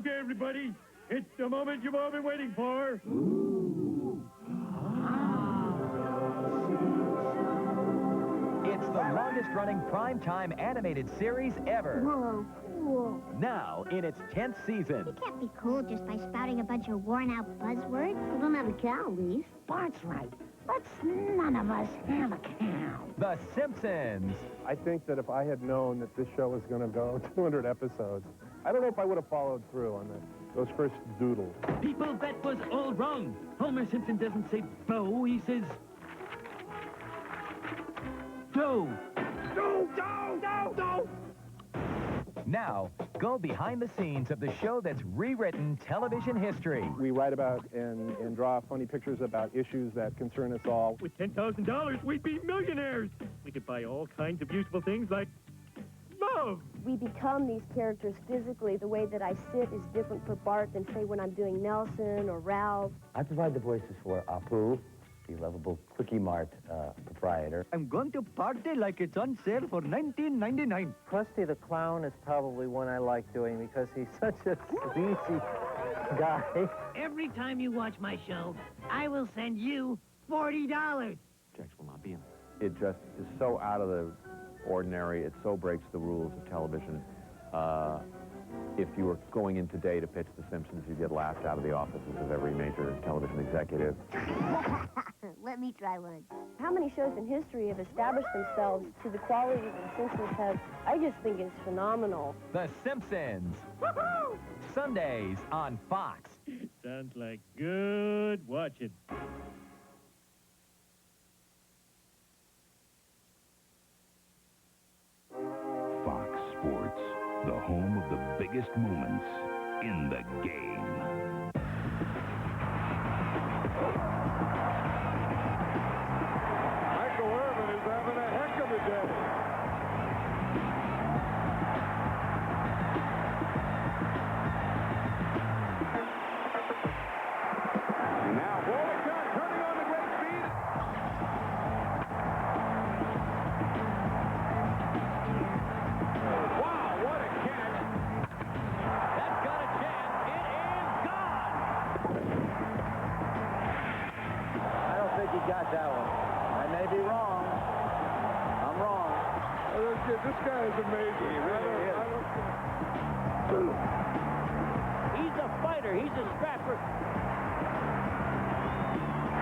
Okay, everybody, it's the moment you've all been waiting for. It's the longest-running primetime animated series ever. Whoa, cool. Now, in its 10th season. You can't be cool just by spouting a bunch of worn-out buzzwords. We don't have a cow, Reese. Bart's right. Let's none of us have a cow. The Simpsons. I think that if I had known that this show was going to go 200 episodes, I don't know if I would have followed through on those first doodles. People, that was all wrong. Homer Simpson doesn't say bow, he says... dough. Dough, dough, dough, dough. Now, go behind the scenes of the show that's rewritten television history. We write about and draw funny pictures about issues that concern us all. With $10,000, we'd be millionaires. We could buy all kinds of useful things like love. We become these characters physically. The way that I sit is different for Bart than, say, when I'm doing Nelson or Ralph. I provide the voices for Apu, the lovable Quickie Mart proprietor. I'm going to party like it's on sale for $19.99. Krusty the Clown is probably one I like doing because he's such a sleazy guy. Every time you watch my show, I will send you $40. Checks will not be in. It just is so out of the ordinary. It so breaks the rules of television. If you were going in today to pitch The Simpsons, you'd get laughed out of the offices of every major television executive. Let me try one. How many shows in history have established themselves to the quality that The Simpsons have? I just think it's phenomenal. The Simpsons. Sundays on Fox. Sounds like good watching. Fox Sports, the home of the biggest moments in the game. Michael Irvin is having a heck of a day. Now, Bollinger turning on the great speed. Wow, what a catch. That's got a chance. It is gone. I don't think he got that one. I may be wrong. I'm wrong. This guy is amazing. He really is. He's a fighter. He's a scrapper.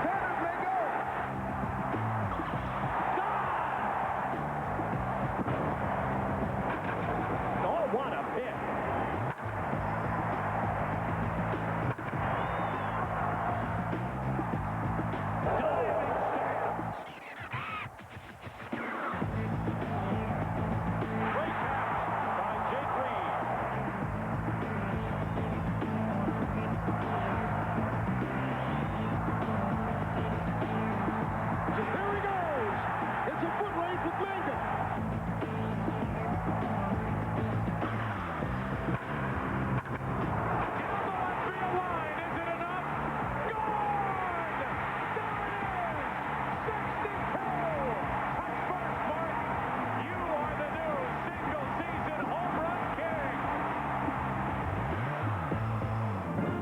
Sanders may go. Oh, what a hit.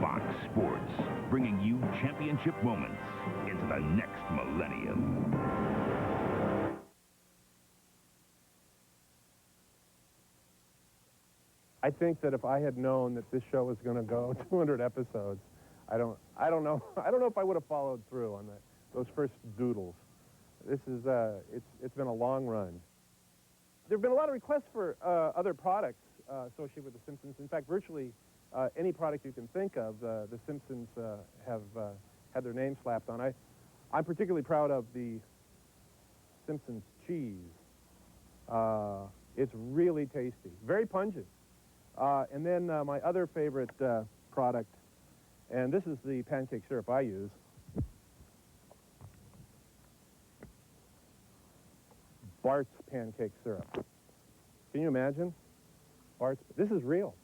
Fox Sports, bringing you championship moments into the next millennium. I think that if I had known that this show was going to go 200 episodes, I don't know if I would have followed through on those first doodles. This is it's been a long run. There have been a lot of requests for other products associated with The Simpsons. In fact, virtually any product you can think of, The Simpsons have had their name slapped on. I'm particularly proud of the Simpsons cheese. It's really tasty, very pungent. And then my other favorite product, and this is the pancake syrup I use. Bart's pancake syrup. Can you imagine? Bart's, this is real.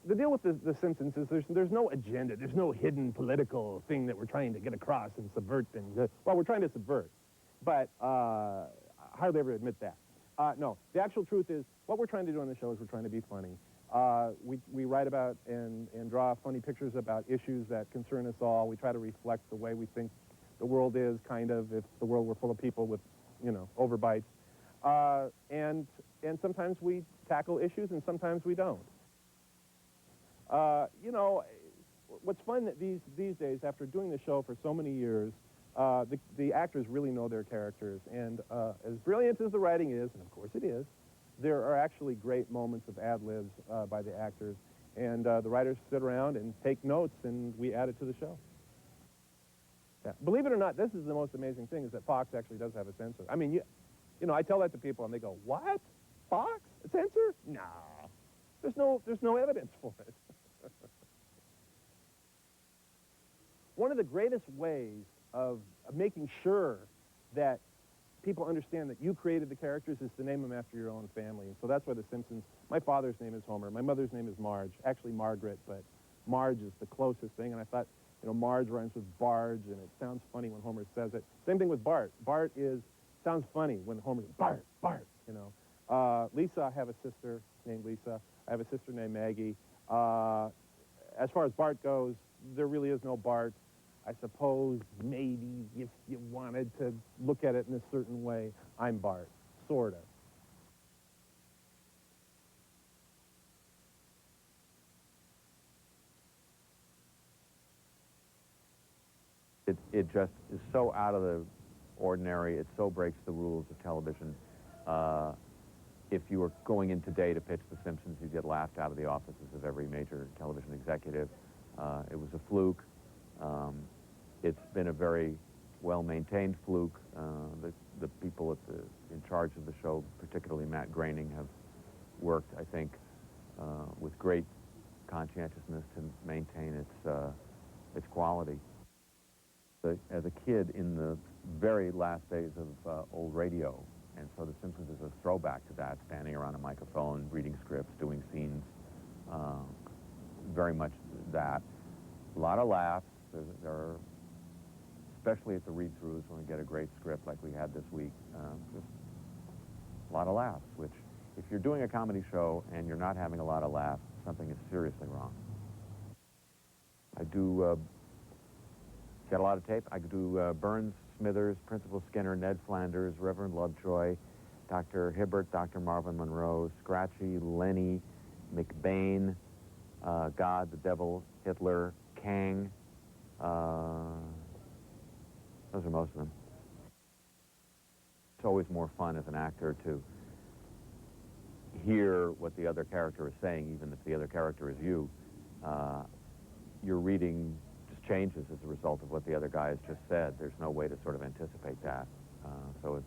The deal with the Simpsons is there's no agenda. There's no hidden political thing that we're trying to get across and subvert things. Well, we're trying to subvert, but I hardly ever admit that. No, the actual truth is what we're trying to do on the show is we're trying to be funny. We write about and draw funny pictures about issues that concern us all. We try to reflect the way we think the world is, kind of, if the world were full of people with, you know, overbites. And sometimes we tackle issues and sometimes we don't. You know, what's fun that these days, after doing the show for so many years, the actors really know their characters. And as brilliant as the writing is, and of course it is, there are actually great moments of ad-libs by the actors. And the writers sit around and take notes, and we add it to the show. Yeah. Believe it or not, this is the most amazing thing, is that Fox actually does have a censor. I mean, you know, I tell that to people, and they go, "What? Fox? A censor? Nah. There's no evidence for it." One of the greatest ways of making sure that people understand that you created the characters is to name them after your own family. And so that's why The Simpsons, my father's name is Homer, my mother's name is Marge, actually Margaret, but Marge is the closest thing. And I thought, you know, Marge rhymes with barge, and it sounds funny when Homer says it. Same thing with Bart. Bart sounds funny when Homer says, Bart, Bart, you know. Lisa, I have a sister named Lisa. I have a sister named Maggie. As far as Bart goes, there really is no Bart. I suppose maybe if you wanted to look at it in a certain way, I'm Bart, sort of. It just is so out of the ordinary. It so breaks the rules of television. If you were going in today to pitch The Simpsons, you'd get laughed out of the offices of every major television executive. It was a fluke. It's been a very well-maintained fluke. The people in charge of the show, particularly Matt Groening, have worked, I think, with great conscientiousness to maintain its quality. As a kid in the very last days of old radio, and so The Simpsons is a throwback to that, standing around a microphone, reading scripts, doing scenes, very much that. A lot of laughs. There are, especially at the read-throughs when we get a great script like we had this week, just a lot of laughs, which, if you're doing a comedy show and you're not having a lot of laughs, something is seriously wrong. I do get a lot of tape. I do Burns, Smithers, Principal Skinner, Ned Flanders, Reverend Lovejoy, Dr. Hibbert, Dr. Marvin Monroe, Scratchy, Lenny, McBain, God, the Devil, Hitler, Kang. Those are most of them. It's always more fun as an actor to hear what the other character is saying, even if the other character is you. Your reading just changes as a result of what the other guy has just said. There's no way to sort of anticipate that. So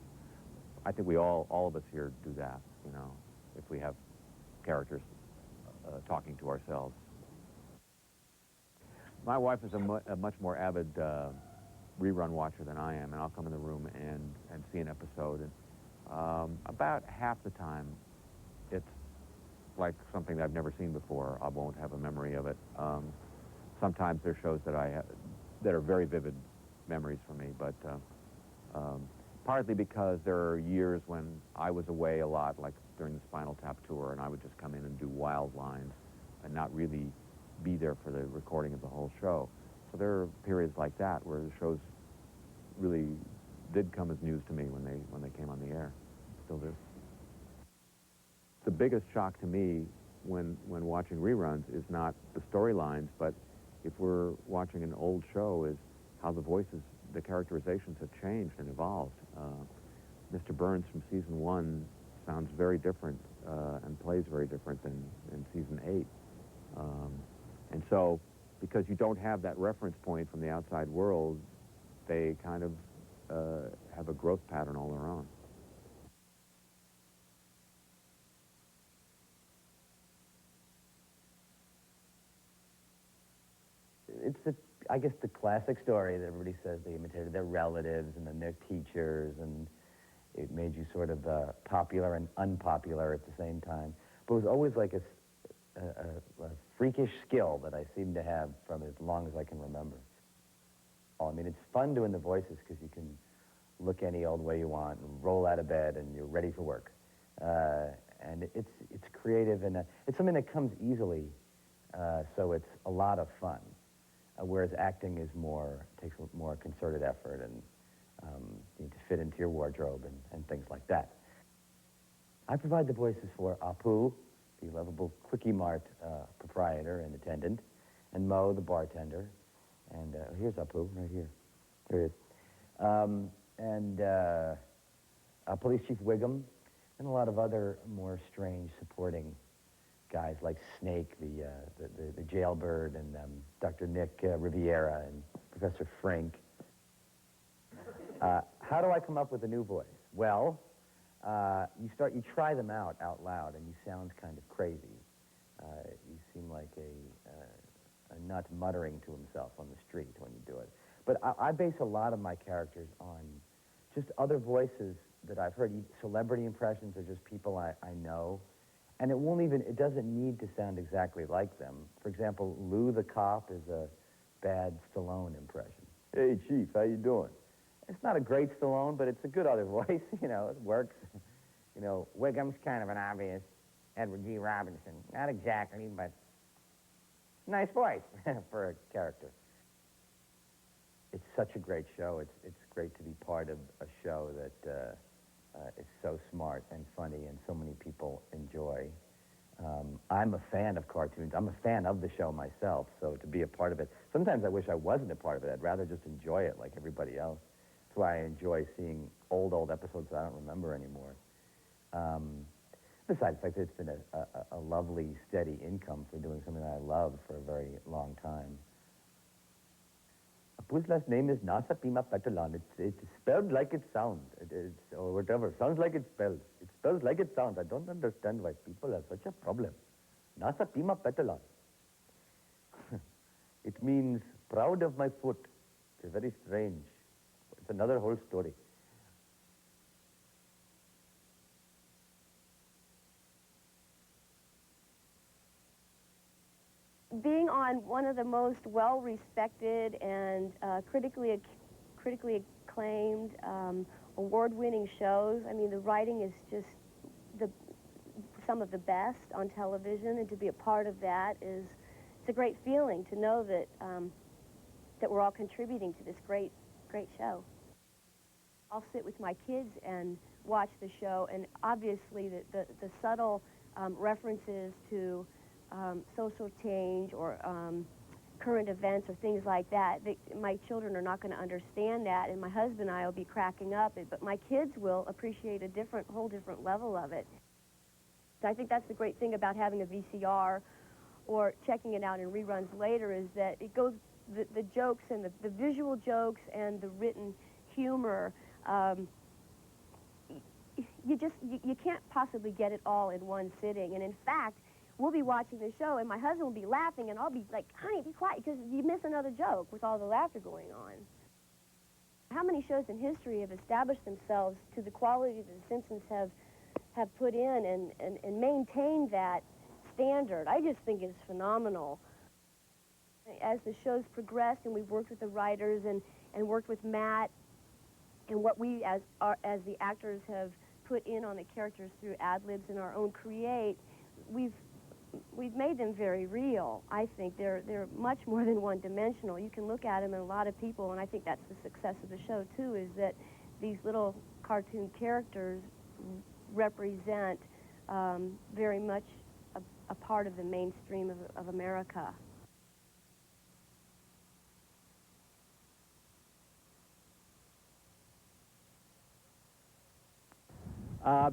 I think all of us here do that, you know, if we have characters talking to ourselves. My wife is a much more avid rerun watcher than I am, and I'll come in the room and see an episode. And about half the time, it's like something that I've never seen before. I won't have a memory of it. Sometimes there are shows that that are very vivid memories for me, but partly because there are years when I was away a lot, like during the Spinal Tap tour, and I would just come in and do wild lines and not really be there for the recording of the whole show. So there are periods like that where the shows really did come as news to me when they came on the air. Still do. The biggest shock to me when watching reruns is not the storylines, but if we're watching an old show, is how the voices, the characterizations have changed and evolved. Mr. Burns from season 1 sounds very different and plays very different than in season 8. And so, because you don't have that reference point from the outside world, they kind of have a growth pattern all their own. It's I guess the classic story that everybody says they imitated their relatives and then their teachers, and it made you sort of popular and unpopular at the same time. But it was always like a freakish skill that I seem to have from as long as I can remember. I mean, it's fun doing the voices because you can look any old way you want and roll out of bed and you're ready for work. And it's creative, and it's something that comes easily, so it's a lot of fun. Whereas acting is takes more concerted effort, and you need to fit into your wardrobe and things like that. I provide the voices for Apu, the lovable Quickie Mart proprietor and attendant, and Mo, the bartender. And here's Apu, right here. There he is. And Police Chief Wiggum, and a lot of other more strange supporting guys like Snake, the jailbird, and Dr. Nick Riviera, and Professor Frink. How do I come up with a new voice? Well, you try them out loud, and you sound kind of crazy. You seem like a nut muttering to himself on the street when you do it. But I base a lot of my characters on just other voices that I've heard. Celebrity impressions are just people I know. And it doesn't need to sound exactly like them. For example, Lou the cop is a bad Stallone impression. Hey, Chief, how you doing? It's not a great Stallone, but it's a good other voice. You know, it works. You know, Wiggum's kind of an obvious Edward G. Robinson. Not exactly, but nice voice for a character. It's such a great show. It's great to be part of a show that is so smart and funny and so many people enjoy. I'm a fan of cartoons. I'm a fan of the show myself, so to be a part of it, sometimes I wish I wasn't a part of it. I'd rather just enjoy it like everybody else. That's why I enjoy seeing old episodes that I don't remember anymore. Besides the fact that it's been a lovely, steady income for doing something that I love for a very long time. Apu's last name is Nasa Pima Petalan. It's spelled like it sounds, or whatever. Sounds like it's spelled. It spells like it sounds. I don't understand why people have such a problem. Nasa Pima Petalan. It means proud of my foot. It's very strange. It's another whole story. Being on one of the most well-respected and critically acclaimed, award-winning shows, I mean, the writing is just some of the best on television, and to be a part of that it's a great feeling to know that that we're all contributing to this great show. I'll sit with my kids and watch the show, and obviously the subtle references to social change or current events or things like that, my children are not going to understand that, and my husband and I will be cracking up, but my kids will appreciate a whole different level of it. So I think that's the great thing about having a VCR or checking it out in reruns later, is that it goes, the jokes and the visual jokes and the written humor, you can't possibly get it all in one sitting. And in fact, we'll be watching the show, and my husband will be laughing, and I'll be like, honey, be quiet, because you miss another joke with all the laughter going on. How many shows in history have established themselves to the quality that the Simpsons have put in and maintained that standard? I just think it's phenomenal. As the show's progressed, and we've worked with the writers and worked with Matt, and what we as the actors have put in on the characters through ad-libs and our own create, we've made them very real. I think they're much more than one-dimensional. You can look at them, and a lot of people, and I think that's the success of the show too, is that these little cartoon characters represent very much a part of the mainstream of America.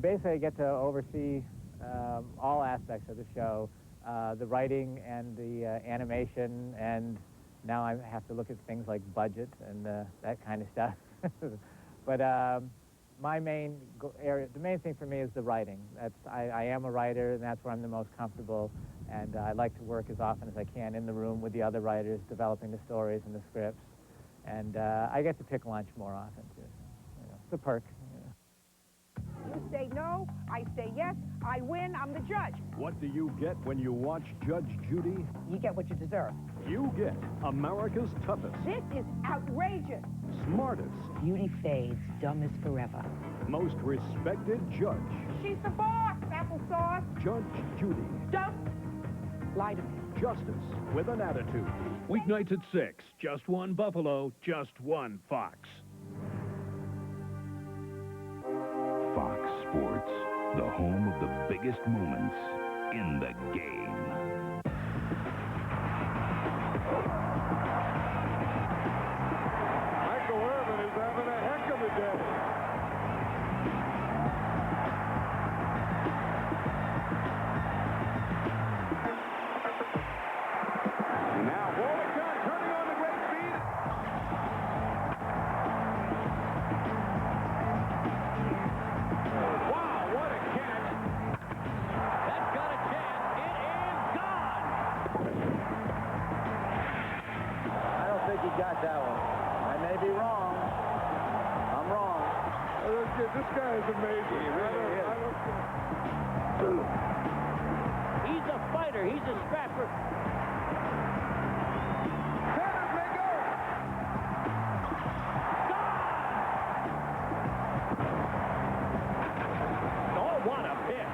Basically, I get to oversee all aspects of the show, the writing and the animation, and now I have to look at things like budget and that kind of stuff. But my main area, the main thing for me is the writing. I am a writer, and that's where I'm the most comfortable, and I like to work as often as I can in the room with the other writers, developing the stories and the scripts, and I get to pick lunch more often, too. You know, it's a perk. You say no, I say yes, I win, I'm the judge. What do you get when you watch Judge Judy? You get what you deserve. You get America's toughest, This is outrageous. smartest, Beauty fades, dumb is forever. most respected judge. She's the boss, apple sauce? Judge Judy. Don't lie to me. Justice with an attitude. Weeknights at 6. Just one Buffalo, just one Fox. Fox Sports, the home of the biggest moments in the game. Michael Irvin is having a heck of a day. Now, Wollicott turning on the great speed. Wow, what a catch. That's got a chance. It is gone. I don't think he got that one. I may be wrong. I'm wrong. This guy is amazing. He really is. He's a fighter. He's a scrapper. Oh, what a hit.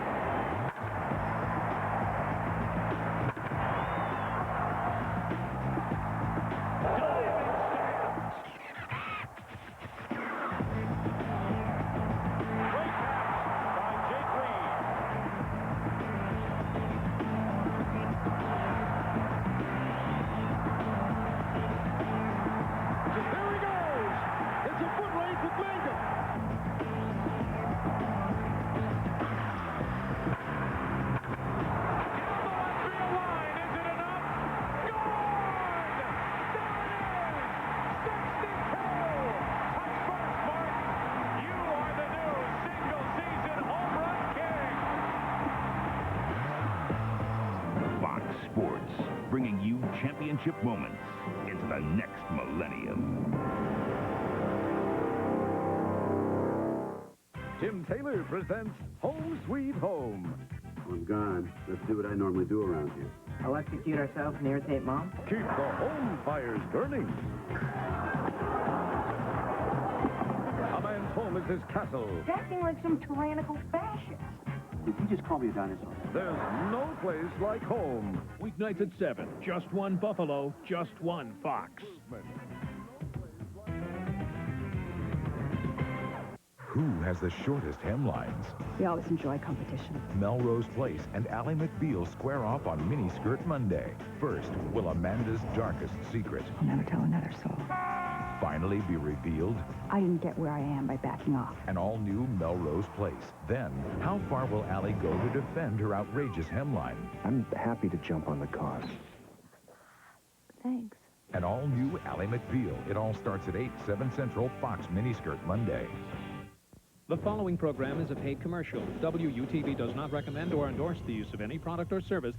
Fox Sports, bringing you championship moments into the next millennium. Tim Taylor presents Home Sweet Home. I'm gone. Let's do what I normally do around here. Electrocute ourselves and irritate Mom? Keep the home fires burning. A man's home is his castle. Acting like some tyrannical fascist. Did you just call me a dinosaur? There's no place like home. Weeknights at 7. Just one Buffalo, just one Fox. Who has the shortest hemlines? We always enjoy competition. Melrose Place and Ally McBeal square off on Miniskirt Monday. First, will Amanda's darkest secret I'll never tell another soul. finally be revealed? I didn't get where I am by backing off. An all-new Melrose Place. Then, how far will Ally go to defend her outrageous hemline? I'm happy to jump on the cause. Thanks. An all-new Ally McBeal. It all starts at 8, 7 Central, Fox Miniskirt Monday. The following program is a paid commercial. WUTV does not recommend or endorse the use of any product or service.